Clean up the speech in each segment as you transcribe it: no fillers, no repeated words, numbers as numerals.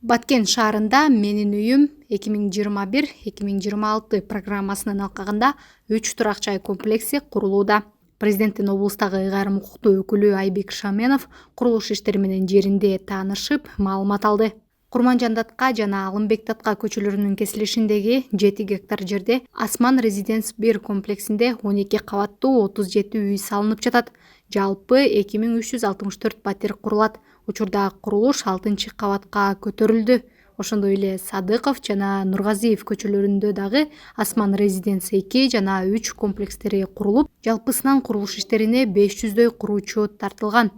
Баткен шаарында «Менин үйүм 2021-2026» программасынын алкагында 3 турак жай комплекси курулууда. Президенттин облустагы ыйгарым укуктуу өкүлү Айбек Шаменов курулуш иштери менен жеринде таанышып, маалымат алды. Курманжан Датка жана Алымбек Датка көчөлөрүнүн кесилишиндеги 7 гектар жерде Асман Резиденс 1 комплексинде 12 кабаттуу 37 үй салынып жатат. Жалпы 2364 пәтер курулат. Учурда курулуш 6-кабатка көтөрүлдү. Ошондой эле Садыков жана Нургазиев көчөлөрүндө дагы Асман Резиденс 2 жана 3 комплекстери курулуп, жалпысынан курулуш иштерине 500дөй куруучу тартылган.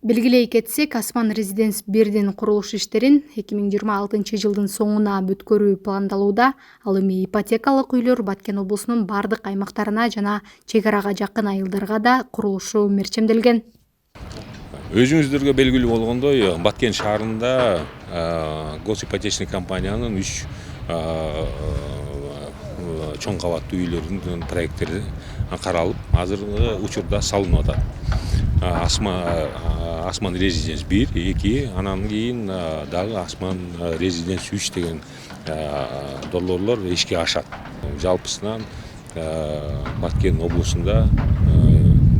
Белгилей кетсек, Асман Резиденс 1дин курулуш иштерин 2026 жылдын соңуна бүткөрүү пландалууда. Ал эми ипотекалык үйлөр Баткен облусунун бардык аймактарына жана чек арага жакын айылдарга да курулушу мерчемделген. Өзүңүздөргө белгилүү болгондой, Баткен шаарында госипотечный компаниянын 3 чоң кабаттуу үйлөрүнүн проекттери каралып, азыркы учурда салынып атат. Асман Резиденс 1, 2, анан кийин дагы Асман Резиденс 3 деген долбоорлор ишке ашат. Жалпысынан Баткен облусунда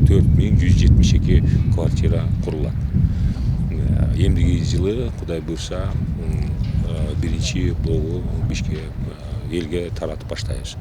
4172 квартира курулат. Эмдиги жылы Кудай буйрса биринчи блогу бишке элге таратып баштайбыз.